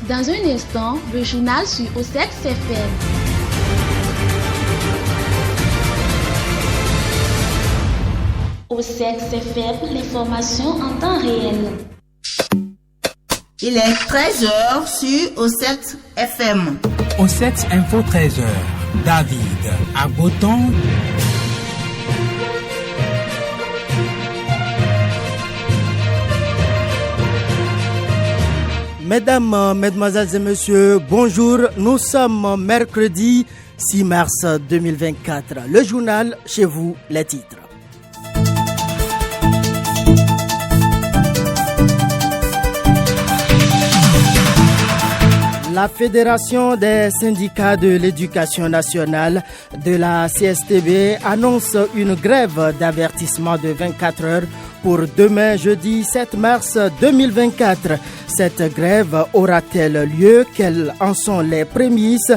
Dans un instant, le journal sur OSEX FM. OSEX FM, l'information en temps réel. Il est 13h sur OSEX FM. OSEX Info 13h. David Agoton. Mesdames, Mesdemoiselles et Messieurs, bonjour. Nous sommes mercredi 6 mars 2024. Le journal, chez vous, les titres. La Fédération des syndicats de l'éducation nationale de la CSTB annonce une grève d'avertissement de 24 heures pour demain jeudi 7 mars 2024. Cette grève aura-t-elle lieu? Quelles en sont les prémices?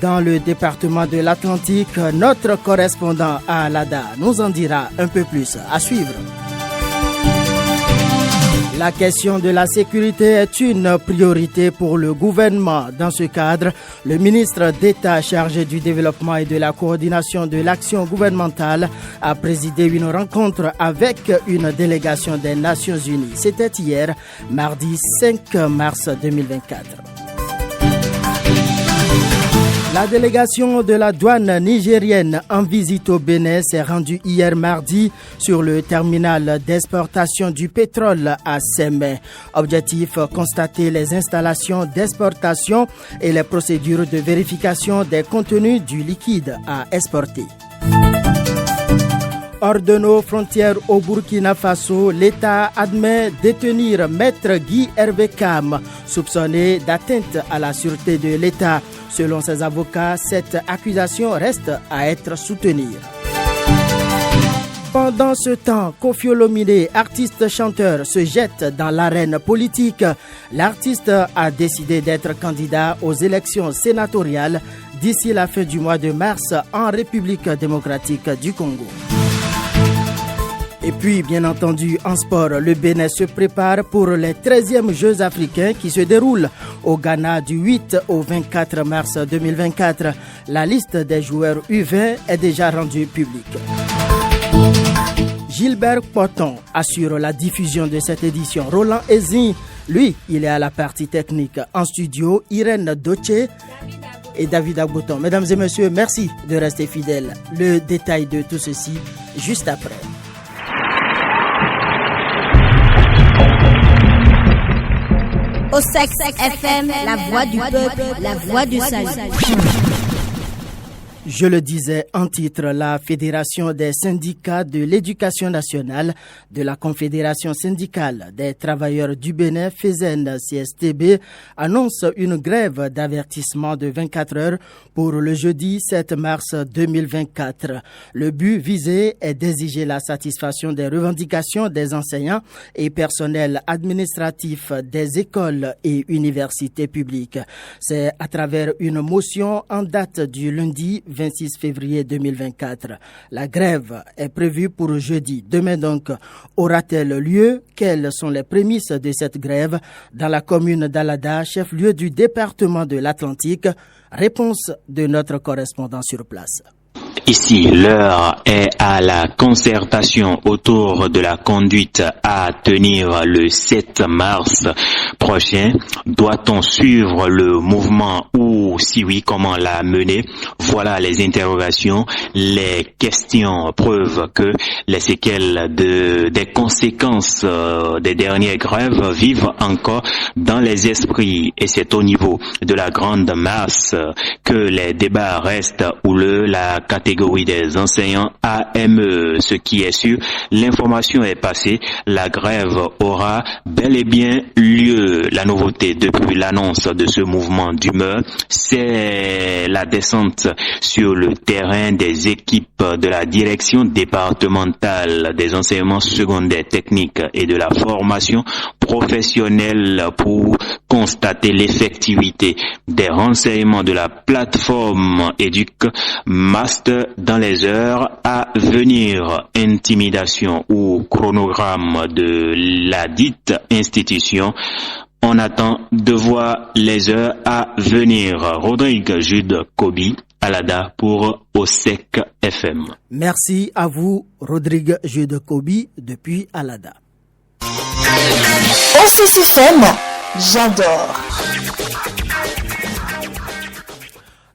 Dans le département de l'Atlantique, notre correspondant à Alada nous en dira un peu plus. À suivre. La question de la sécurité est une priorité pour le gouvernement. Dans ce cadre, le ministre d'État chargé du développement et de la coordination de l'action gouvernementale a présidé une rencontre avec une délégation des Nations Unies. C'était hier, mardi 5 mars 2024. La délégation de la douane nigérienne en visite au Bénin s'est rendue hier mardi sur le terminal d'exportation du pétrole à Sémé. Objectif, constater les installations d'exportation et les procédures de vérification des contenus du liquide à exporter. Hors de nos frontières au Burkina Faso, l'État admet détenir Maître Guy Hervé Kam, soupçonné d'atteinte à la sûreté de l'État. Selon ses avocats, cette accusation reste à être soutenue. Pendant ce temps, Koffi Olomide, artiste-chanteur, se jette dans l'arène politique. L'artiste a décidé d'être candidat aux élections sénatoriales d'ici la fin du mois de mars en République démocratique du Congo. Et puis, bien entendu, en sport, le Bénin se prépare pour les 13e Jeux africains qui se déroulent au Ghana du 8 au 24 mars 2024. La liste des joueurs U20 est déjà rendue publique. Gilbert Poton assure la diffusion de cette édition. Roland Ezin, lui, il est à la partie technique. En studio, Irène Doche et David Agoton. Mesdames et messieurs, merci de rester fidèles. Le détail de tout ceci, juste après. OSEX FM, la voix du peuple, la voix du salut. Je le disais en titre, la Fédération des syndicats de l'éducation nationale de la Confédération syndicale des travailleurs du Bénin, FESEN CSTB, annonce une grève d'avertissement de 24 heures pour le jeudi 7 mars 2024. Le but visé est d'exiger la satisfaction des revendications des enseignants et personnels administratifs des écoles et universités publiques. C'est à travers une motion en date du lundi 26 février 2024. La grève est prévue pour jeudi. Demain donc, aura-t-elle lieu? Quelles sont les prémices de cette grève dans la commune d'Alada, chef-lieu du département de l'Atlantique? Réponse de notre correspondant sur place. Ici, l'heure est à la concertation autour de la conduite à tenir le 7 mars prochain. Doit-on suivre le mouvement ou si oui, comment la mener? Voilà les interrogations. Les questions prouvent que les séquelles des conséquences des dernières grèves vivent encore dans les esprits et c'est au niveau de la grande masse que les débats restent houleux. La catégorie des enseignants AME. Ce qui est sûr, l'information est passée, la grève aura bel et bien lieu. La nouveauté depuis l'annonce de ce mouvement d'humeur, c'est la descente sur le terrain des équipes de la direction départementale des enseignements secondaires techniques et de la formation professionnelle pour constater l'effectivité des renseignements de la plateforme Éduc Master dans les heures à venir. Intimidation ou chronogramme de la dite institution. On attend de voir les heures à venir. Rodrigue Jude Kobi, Alada pour OSEC FM. Merci à vous, Rodrigue Jude Kobi, depuis Alada. OSEC FM, j'adore.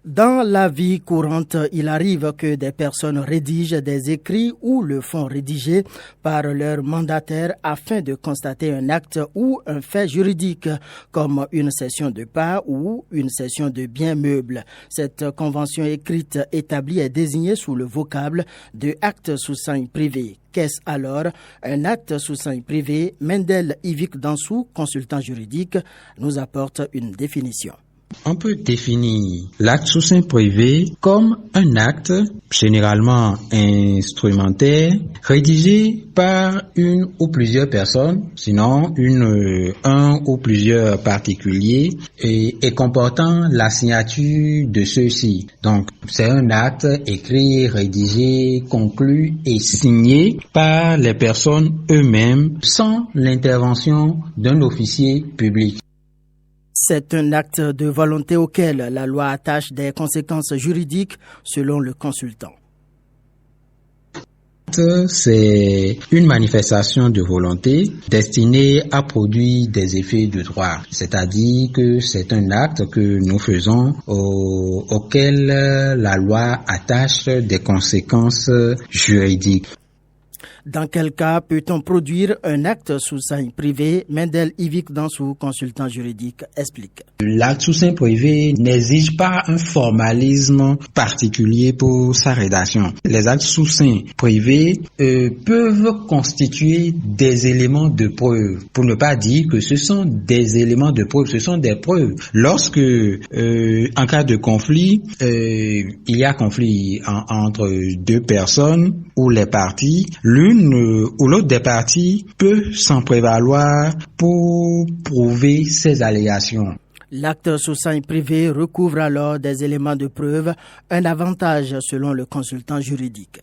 Dans la vie courante, il arrive que des personnes rédigent des écrits ou le font rédiger par leur mandataire afin de constater un acte ou un fait juridique, comme une cession de part ou une cession de biens meubles. Cette convention écrite établie est désignée sous le vocable de acte sous seing privé. Qu'est-ce alors un acte sous seing privé? Mendel Ivik Dansou, consultant juridique, nous apporte une définition. On peut définir l'acte sous seing privé comme un acte généralement instrumentaire rédigé par une ou plusieurs personnes, sinon un ou plusieurs particuliers et comportant la signature de ceux-ci. Donc, c'est un acte écrit, rédigé, conclu et signé par les personnes eux-mêmes sans l'intervention d'un officier public. C'est un acte de volonté auquel la loi attache des conséquences juridiques selon le consultant. C'est une manifestation de volonté destinée à produire des effets de droit. C'est-à-dire que c'est un acte que nous faisons auquel la loi attache des conséquences juridiques. Dans quel cas peut-on produire un acte sous seing privé? Mendel Ivik Dansou, consultant juridique, explique. L'acte sous seing privé n'exige pas un formalisme particulier pour sa rédaction. Les actes sous seing privés peuvent constituer des éléments de preuve. Pour ne pas dire que ce sont des éléments de preuve, ce sont des preuves. Lorsque, en cas de conflit, il y a conflit entre deux personnes ou les parties, l'une ou l'autre des parties peut s'en prévaloir pour prouver ses allégations. L'acte sous seing privé recouvre alors des éléments de preuve, un avantage selon le consultant juridique.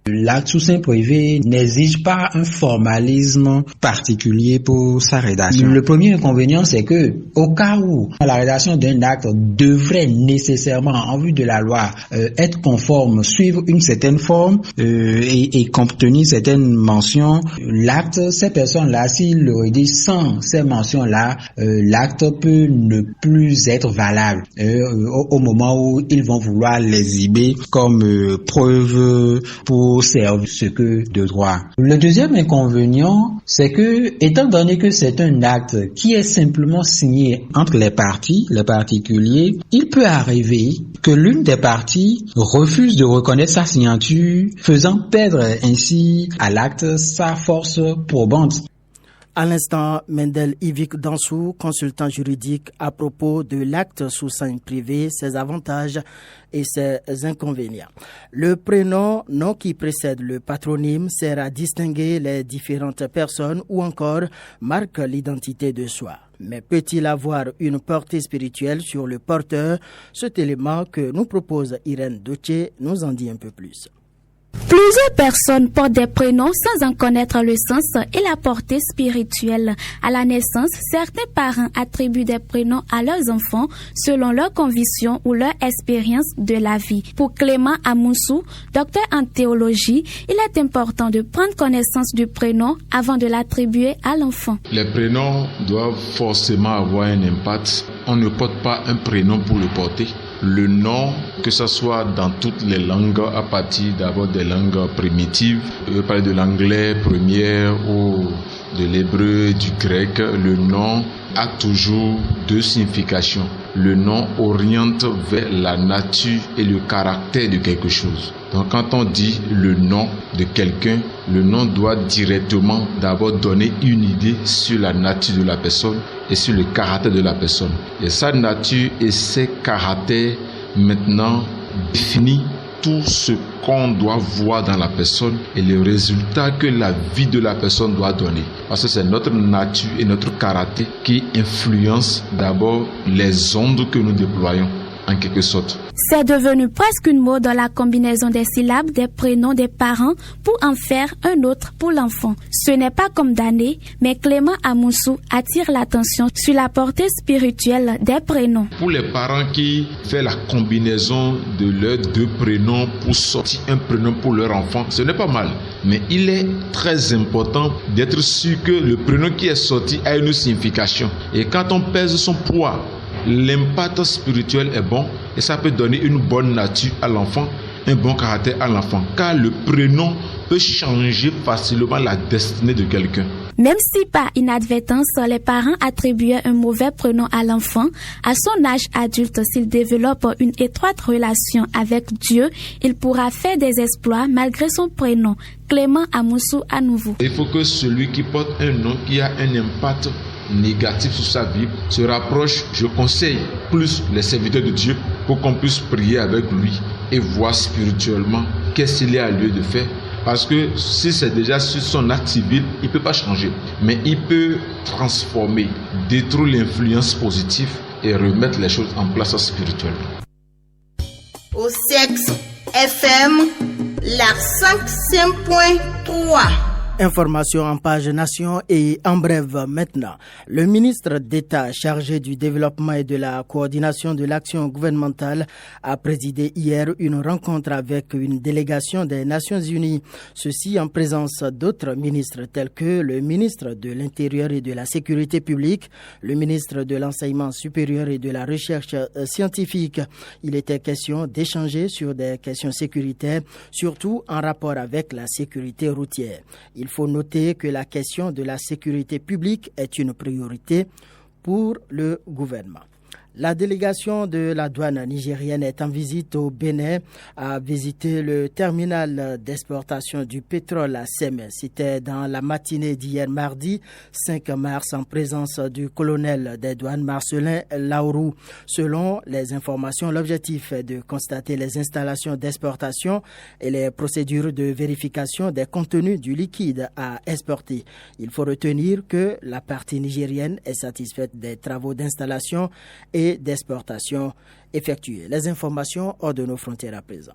L'acte sous seing privé n'exige pas un formalisme particulier pour sa rédaction. Le premier inconvénient, c'est que, au cas où la rédaction d'un acte devrait nécessairement, en vue de la loi, être conforme, suivre une certaine forme et contenir certaines mentions, l'acte, ces personnes-là, s'ils le rédigent sans ces mentions-là, l'acte peut ne plus être valable au moment où ils vont vouloir l'exhiber comme preuve pour servir ce que de droit. Le deuxième inconvénient, c'est que, étant donné que c'est un acte qui est simplement signé entre les parties, les particuliers, il peut arriver que l'une des parties refuse de reconnaître sa signature, faisant perdre ainsi à l'acte sa force probante. À l'instant, Mendel Ivik Dansou, consultant juridique, à propos de l'acte sous seing privé, ses avantages et ses inconvénients. Le prénom, nom qui précède le patronyme, sert à distinguer les différentes personnes ou encore marque l'identité de soi. Mais peut-il avoir une portée spirituelle sur le porteur? Cet élément que nous propose Irène Doche nous en dit un peu plus. Plusieurs personnes portent des prénoms sans en connaître le sens et la portée spirituelle. À la naissance, certains parents attribuent des prénoms à leurs enfants selon leurs convictions ou leur expérience de la vie. Pour Clément Amoussou, docteur en théologie, il est important de prendre connaissance du prénom avant de l'attribuer à l'enfant. Les prénoms doivent forcément avoir un impact. On ne porte pas un prénom pour le porter. Le nom, que ce soit dans toutes les langues, à partir d'abord des langues primitives, je veux parler de l'anglais première ou de l'hébreu, du grec, le nom a toujours deux significations. Le nom oriente vers la nature et le caractère de quelque chose. Donc quand on dit le nom de quelqu'un, le nom doit directement d'abord donner une idée sur la nature de la personne et sur le caractère de la personne. Et sa nature et ses caractères maintenant définissent tout ce qu'on doit voir dans la personne et le résultat que la vie de la personne doit donner. Parce que c'est notre nature et notre caractère qui influencent d'abord les ondes que nous déployons, en quelque sorte. C'est devenu presque une mode dans la combinaison des syllabes des prénoms des parents pour en faire un autre pour l'enfant. Ce n'est pas comme d'année, mais Clément Amoussou attire l'attention sur la portée spirituelle des prénoms. Pour les parents qui font la combinaison de leurs deux prénoms pour sortir un prénom pour leur enfant, ce n'est pas mal. Mais il est très important d'être sûr que le prénom qui est sorti a une signification. Et quand on pèse son poids, l'impact spirituel est bon et ça peut donner une bonne nature à l'enfant, un bon caractère à l'enfant. Car le prénom peut changer facilement la destinée de quelqu'un. Même si par inadvertance, les parents attribuaient un mauvais prénom à l'enfant, à son âge adulte, s'il développe une étroite relation avec Dieu, il pourra faire des exploits malgré son prénom. Clément Amoussou à nouveau. Il faut que celui qui porte un nom qui a un impact négatif sur sa vie se rapproche. Je conseille plus les serviteurs de Dieu pour qu'on puisse prier avec lui et voir spirituellement qu'est-ce qu'il y a lieu de faire. Parce que si c'est déjà sur son acte civil, il ne peut pas changer. Mais il peut transformer, détruire l'influence positive et remettre les choses en place spirituellement. Au sexe FM, la 5.3. Information en page nation et en bref maintenant. Le ministre d'État chargé du développement et de la coordination de l'action gouvernementale a présidé hier une rencontre avec une délégation des Nations Unies. Ceci en présence d'autres ministres tels que le ministre de l'Intérieur et de la Sécurité publique, le ministre de l'Enseignement supérieur et de la Recherche scientifique. Il était question d'échanger sur des questions sécuritaires, surtout en rapport avec la sécurité routière. Il faut noter que la question de la sécurité publique est une priorité pour le gouvernement. La délégation de la douane nigérienne est en visite au Bénin, a visité le terminal d'exportation du pétrole à Sémé. C'était dans la matinée d'hier mardi 5 mars en présence du colonel des douanes Marcelin Laourou. Selon les informations, l'objectif est de constater les installations d'exportation et les procédures de vérification des contenus du liquide à exporter. Il faut retenir que la partie nigérienne est satisfaite des travaux d'installation et d'exportation effectuées. Les informations hors de nos frontières à présent.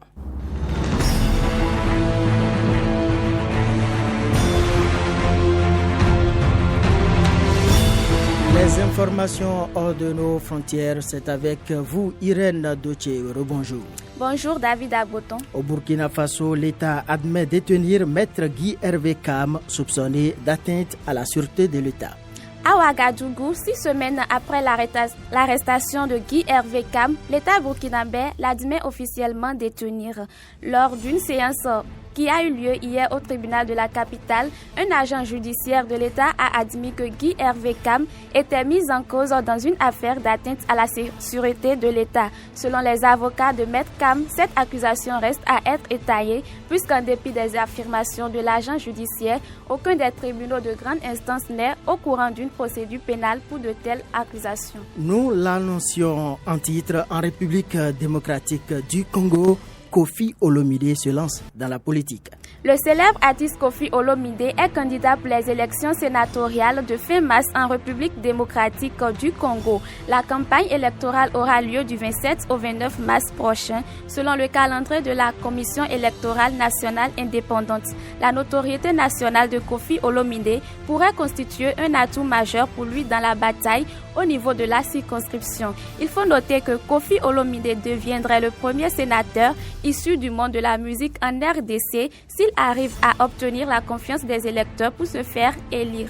Les informations hors de nos frontières, c'est avec vous, Irène Doché. Rebonjour. Bonjour David Agboton. Au Burkina Faso, l'État admet détenir Maître Guy Hervé Kam, soupçonné d'atteinte à la sûreté de l'État. À Ouagadougou, 6 semaines après l'arrestation de Guy Hervé Kam, l'État burkinabé l'admet officiellement détenir. Lors d'une séance qui a eu lieu hier au tribunal de la capitale, un agent judiciaire de l'État a admis que Guy Hervé Kam était mis en cause dans une affaire d'atteinte à la sûreté de l'État. Selon les avocats de Maître Kam, cette accusation reste à être étayée puisqu'en dépit des affirmations de l'agent judiciaire, aucun des tribunaux de grande instance n'est au courant d'une procédure pénale pour de telles accusations. Nous l'annoncions en titre en République démocratique du Congo. Kofi Olomide se lance dans la politique. Le célèbre artiste Kofi Olomide est candidat pour les élections sénatoriales de fin mars en République démocratique du Congo. La campagne électorale aura lieu du 27 au 29 mars prochain, selon le calendrier de la Commission électorale nationale indépendante. La notoriété nationale de Kofi Olomide pourrait constituer un atout majeur pour lui dans la bataille au niveau de la circonscription. Il faut noter que Kofi Olomide deviendrait le premier sénateur issu du monde de la musique en RDC s'il arrive à obtenir la confiance des électeurs pour se faire élire.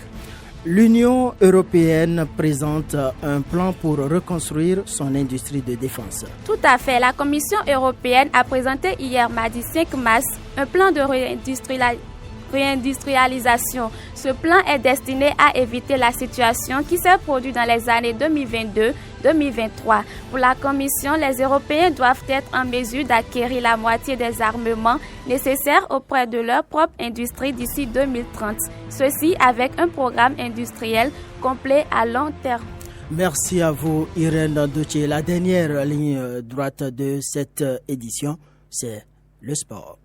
L'Union européenne présente un plan pour reconstruire son industrie de défense. Tout à fait. La Commission européenne a présenté hier mardi 5 mars un plan de réindustrialisation. Ce plan est destiné à éviter la situation qui s'est produite dans les années 2022-2023. Pour la Commission, les Européens doivent être en mesure d'acquérir la moitié des armements nécessaires auprès de leur propre industrie d'ici 2030. Ceci avec un programme industriel complet à long terme. Merci à vous, Irène Doché. La dernière ligne droite de cette édition, c'est le sport.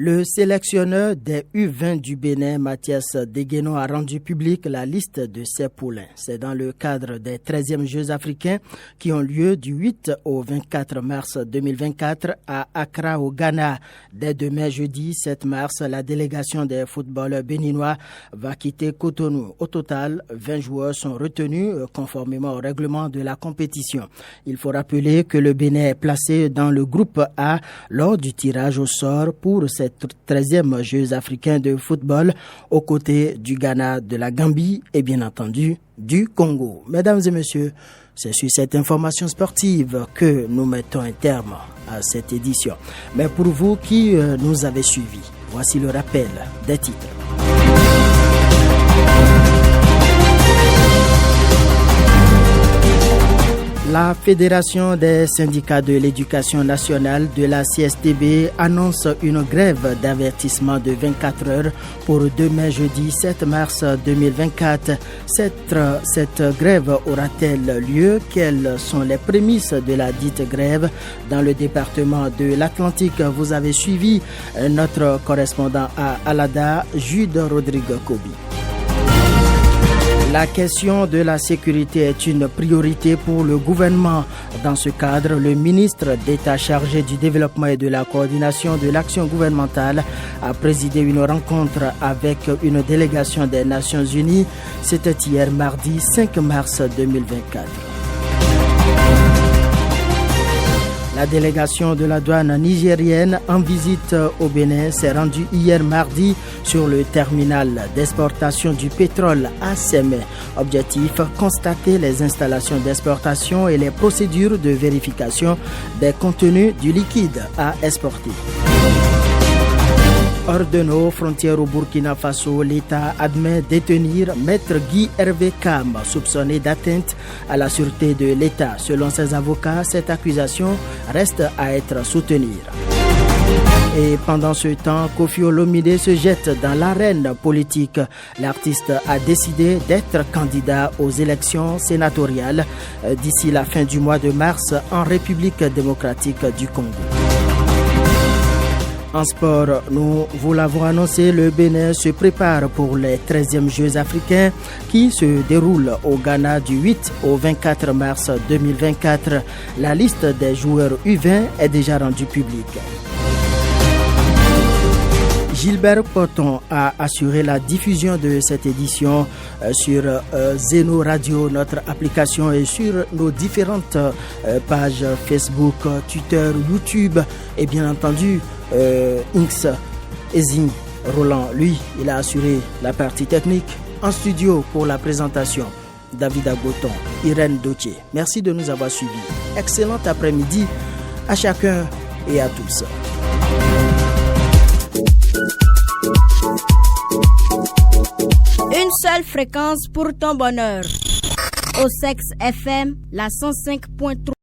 Le sélectionneur des U20 du Bénin, Mathias Degueno, a rendu publique la liste de ses poulains. C'est dans le cadre des 13e Jeux africains qui ont lieu du 8 au 24 mars 2024 à Accra au Ghana. Dès demain jeudi 7 mars, la délégation des footballeurs béninois va quitter Cotonou. Au total, 20 joueurs sont retenus conformément au règlement de la compétition. Il faut rappeler que le Bénin est placé dans le groupe A lors du tirage au sort pour cette 13e Jeux africains de football aux côtés du Ghana, de la Gambie et bien entendu du Congo. Mesdames et messieurs, c'est sur cette information sportive que nous mettons un terme à cette édition. Mais pour vous qui nous avez suivis, voici le rappel des titres. La Fédération des syndicats de l'éducation nationale de la CSTB annonce une grève d'avertissement de 24 heures pour demain jeudi 7 mars 2024. Cette grève aura-t-elle lieu? Quelles sont les prémices de la dite grève? Dans le département de l'Atlantique, vous avez suivi notre correspondant à Alada, Jude Rodrigue Kobi. La question de la sécurité est une priorité pour le gouvernement. Dans ce cadre, le ministre d'État chargé du développement et de la coordination de l'action gouvernementale a présidé une rencontre avec une délégation des Nations Unies. C'était hier mardi 5 mars 2024. La délégation de la douane nigérienne en visite au Bénin s'est rendue hier mardi sur le terminal d'exportation du pétrole à Sémé. Objectif, constater les installations d'exportation et les procédures de vérification des contenus du liquide à exporter. Hors de nos frontières au Burkina Faso, l'État admet détenir Maître Guy Hervé Kam, soupçonné d'atteinte à la sûreté de l'État. Selon ses avocats, cette accusation reste à être soutenue. Et pendant ce temps, Koffi Olomide se jette dans l'arène politique. L'artiste a décidé d'être candidat aux élections sénatoriales d'ici la fin du mois de mars en République démocratique du Congo. En sport, nous vous l'avons annoncé, le Bénin se prépare pour les 13e Jeux africains qui se déroulent au Ghana du 8 au 24 mars 2024. La liste des joueurs U20 est déjà rendue publique. Gilbert Poton a assuré la diffusion de cette édition sur Zeno Radio, notre application, et sur nos différentes pages Facebook, Twitter, YouTube et bien entendu Inks Ezin Roland. Lui, il a assuré la partie technique. En studio pour la présentation, David Agoton, Irène Dotier. Merci de nous avoir suivis. Excellent après-midi à chacun et à tous. Une seule fréquence pour ton bonheur. Au Sex FM, la 105.3.